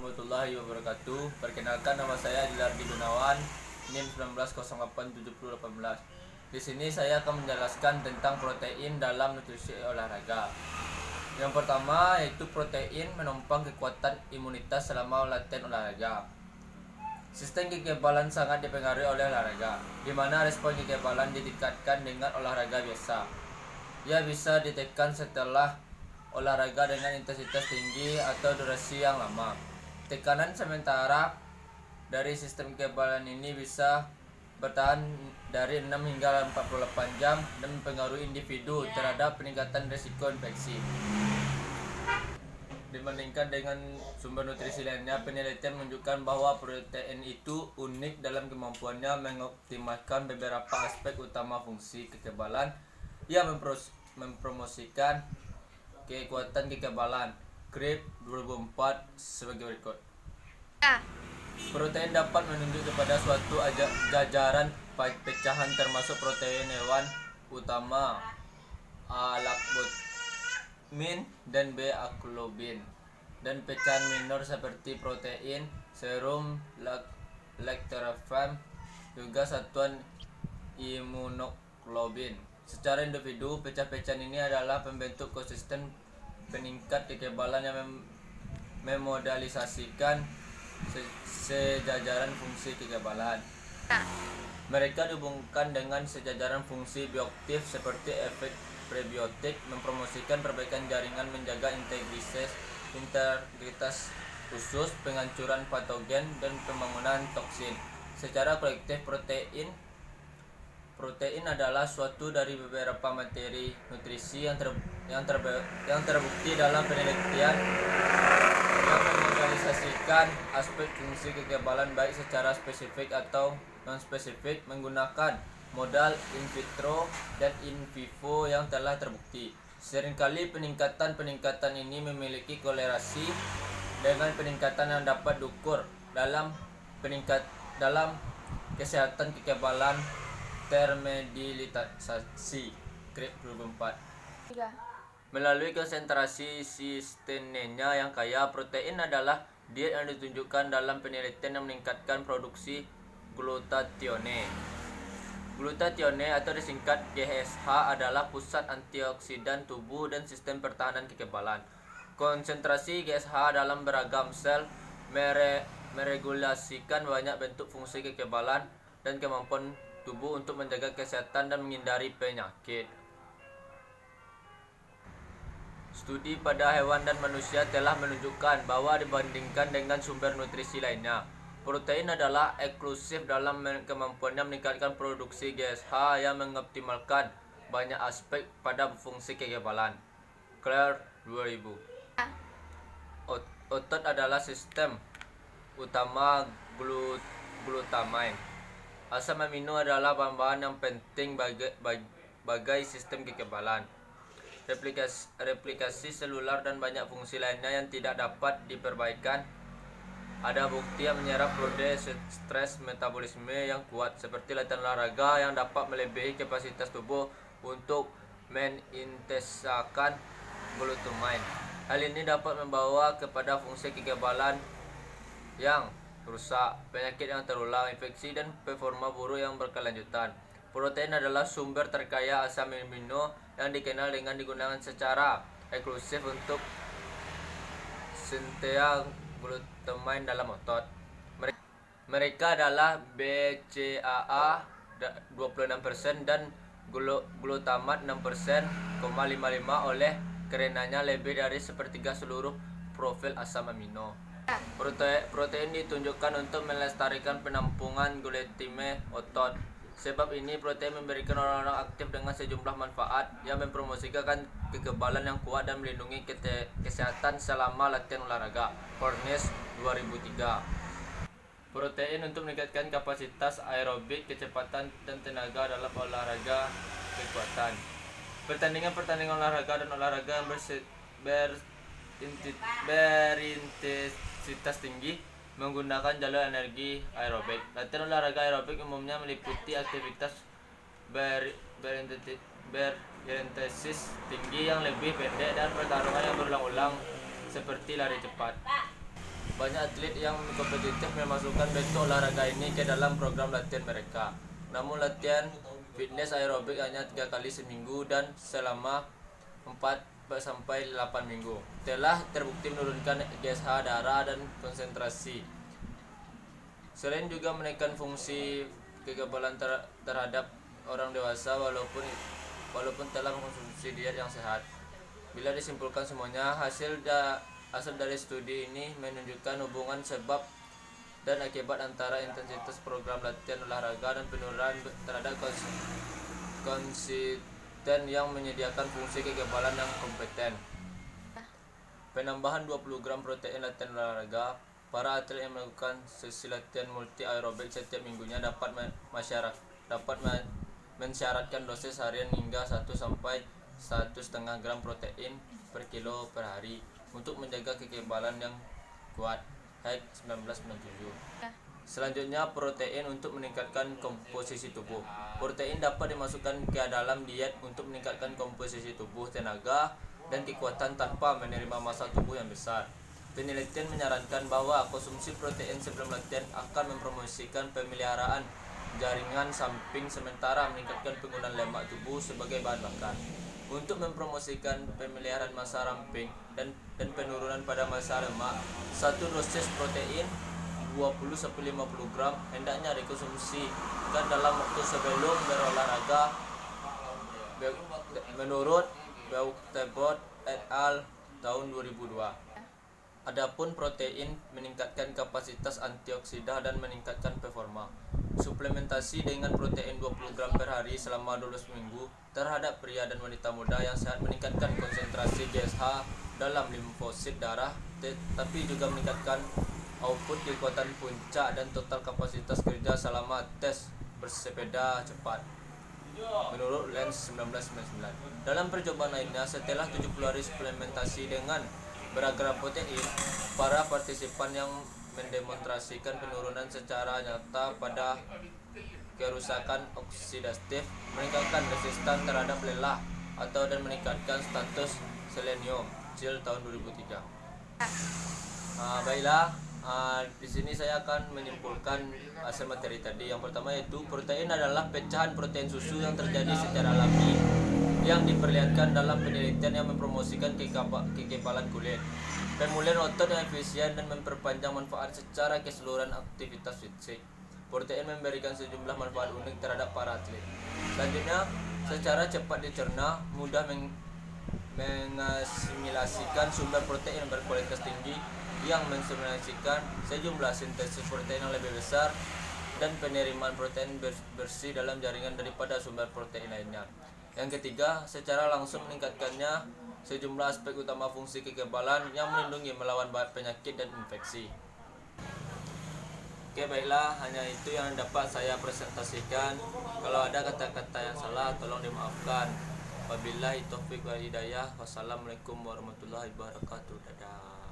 warahmatullahi wabarakatuh. Perkenalkan, nama saya Dilardi Gunawan, NIM 19087018. Di sini saya akan menjelaskan tentang protein dalam nutrisi olahraga. Yang pertama yaitu protein menopang kekuatan imunitas selama latihan olahraga. Sistem kekebalan sangat dipengaruhi oleh olahraga, di mana respon kekebalan ditingkatkan dengan olahraga biasa. Ia bisa ditekan setelah olahraga dengan intensitas tinggi atau durasi yang lama. Tekanan sementara dari sistem kekebalan ini bisa bertahan dari 6 hingga 48 jam dan mempengaruhi individu terhadap peningkatan risiko infeksi. Dibandingkan dengan sumber nutrisi lainnya, penelitian menunjukkan bahwa protein itu unik dalam kemampuannya mengoptimalkan beberapa aspek utama fungsi kekebalan. Ia mempromosikan kekuatan kekebalan. Grip 2004 sebagai berikut. Protein dapat menunjuk kepada suatu jajaran pecahan termasuk protein hewan utama A-lactomin dan B-aklobin, dan pecahan minor seperti protein serum lactoferrin, juga satuan imunoglobulin. Secara individu, pecah-pecahan ini adalah pembentuk konsisten peningkat kekebalan yang memodalisasikan sejajaran fungsi kekebalan. Mereka dihubungkan dengan sejajaran fungsi bioaktif seperti efek prebiotik, mempromosikan perbaikan jaringan, menjaga integritas usus, penghancuran patogen, dan pembangunan toksin. Secara kolektif, protein adalah suatu dari beberapa materi nutrisi yang terbukti dalam penelitian yang memodalisasikan aspek fungsi kekebalan baik secara spesifik atau non-spesifik menggunakan modal in vitro dan in vivo yang telah terbukti. Seringkali peningkatan ini memiliki korelasi dengan peningkatan yang dapat diukur dalam kesehatan kekebalan termedialisasi. Grip 24. Melalui konsentrasi sistemnya yang kaya, protein adalah diet yang ditunjukkan dalam penelitian yang meningkatkan produksi glutatione. Glutatione atau disingkat GSH adalah pusat antioksidan tubuh dan sistem pertahanan kekebalan. Konsentrasi GSH dalam beragam sel meregulasikan banyak bentuk fungsi kekebalan dan kemampuan tubuh untuk menjaga kesehatan dan menghindari penyakit. Studi pada hewan dan manusia telah menunjukkan bahwa dibandingkan dengan sumber nutrisi lainnya, protein adalah eksklusif dalam kemampuannya meningkatkan produksi GSH yang mengoptimalkan banyak aspek pada fungsi kekebalan. Claire 2000. Otot adalah sistem utama glutamine. Asam amino adalah bahan-bahan yang penting bagai sistem kekebalan, replikasi selular, dan banyak fungsi lainnya yang tidak dapat diperbaikan. Ada bukti yang menyerap kode stres metabolisme yang kuat, seperti latihan olahraga yang dapat melebihi kapasitas tubuh untuk mensintesakan glutamine. Hal ini dapat membawa kepada fungsi kekebalan yang rusak, penyakit yang terulang, infeksi, dan performa buruk yang berkelanjutan. Protein adalah sumber terkaya asam amino yang dikenal dengan digunakan secara eksklusif untuk sintesa glutamine dalam otot. Mereka adalah BCAA 26% dan glutamat 6,55%. Oleh karenanya lebih dari sepertiga seluruh profil asam amino. Protein ditunjukkan untuk melestarikan penampungan glutamine otot. Sebab ini, protein memberikan orang-orang aktif dengan sejumlah manfaat yang mempromosikan kekebalan yang kuat dan melindungi kesehatan selama latihan olahraga. Fornes 2003. Protein untuk meningkatkan kapasitas aerobik, kecepatan, dan tenaga dalam olahraga kekuatan. Pertandingan olahraga dan olahraga yang berintensitas tinggi menggunakan jalur energi aerobik. Latihan olahraga aerobik umumnya meliputi aktivitas berintensitas tinggi yang lebih pendek dan pertarungan yang berulang-ulang seperti lari cepat. Banyak atlet yang kompetitif memasukkan bentuk olahraga ini ke dalam program latihan mereka. Namun latihan fitness aerobik hanya 3 kali seminggu dan selama 4 sampai 8 minggu telah terbukti menurunkan GSH darah dan konsentrasi. Selain juga menaikkan fungsi kekebalan terhadap orang dewasa walaupun telah mengkonsumsi diet yang sehat. Bila disimpulkan semuanya, hasil dari studi ini menunjukkan hubungan sebab dan akibat antara intensitas program latihan olahraga dan penurunan terhadap konsisten yang menyediakan fungsi kekebalan yang kompeten. Penambahan 20 gram protein latihan olahraga. Para atlet yang melakukan sesi latihan multi aerobik setiap minggunya dapat mensyaratkan dosis harian hingga 1 sampai 1,5 gram protein per kilo per hari untuk menjaga kekebalan yang kuat. Haid 1997. Selanjutnya, protein untuk meningkatkan komposisi tubuh. Protein dapat dimasukkan ke dalam diet untuk meningkatkan komposisi tubuh, tenaga, dan kekuatan tanpa menerima massa tubuh yang besar. Penelitian menyarankan bahwa konsumsi protein sebelum latihan akan mempromosikan pemeliharaan jaringan samping sementara meningkatkan penggunaan lemak tubuh sebagai bahan bakar. Untuk mempromosikan pemeliharaan massa ramping dan penurunan pada massa lemak, satu dosis protein 20-50 gram hendaknya dikonsumsikan dalam waktu sebelum berolahraga menurut Beautebot et al. Tahun 2002. Adapun protein meningkatkan kapasitas antioksidan dan meningkatkan performa. Suplementasi dengan protein 20 gram per hari selama 12 minggu terhadap pria dan wanita muda yang sehat meningkatkan konsentrasi GSH dalam limfosit darah, tapi juga meningkatkan output kekuatan puncak dan total kapasitas kerja selama tes bersepeda cepat. Menurut Lens 1999. Dalam percobaan lainnya, setelah 70 hari suplementasi dengan beragam protein, para partisipan yang mendemonstrasikan penurunan secara nyata pada kerusakan oksidatif, meningkatkan resisten terhadap lelah dan meningkatkan status selenium CIL tahun 2003. Baiklah, di sini saya akan menyimpulkan hasil materi tadi. Yang pertama yaitu protein adalah pecahan protein susu yang terjadi secara alami yang diperlihatkan dalam penelitian yang mempromosikan kekebalan kulit, pemulihan otot yang efisien, dan memperpanjang manfaat secara keseluruhan aktivitas fisik. Protein memberikan sejumlah manfaat unik terhadap para atlet. Selanjutnya, secara cepat dicerna, mudah mengasimilasikan sumber protein berkualitas tinggi yang mensimulasikan sejumlah sintesis protein yang lebih besar dan penerimaan protein bersih dalam jaringan daripada sumber protein lainnya. Yang ketiga, secara langsung meningkatkannya sejumlah aspek utama fungsi kekebalan yang melindungi melawan penyakit dan infeksi. Oke, baiklah, hanya itu yang dapat saya presentasikan. Kalau ada kata-kata yang salah, tolong dimaafkan. Wabillahi taufiq wal hidayah. Wassalamualaikum warahmatullahi wabarakatuh. Dadah.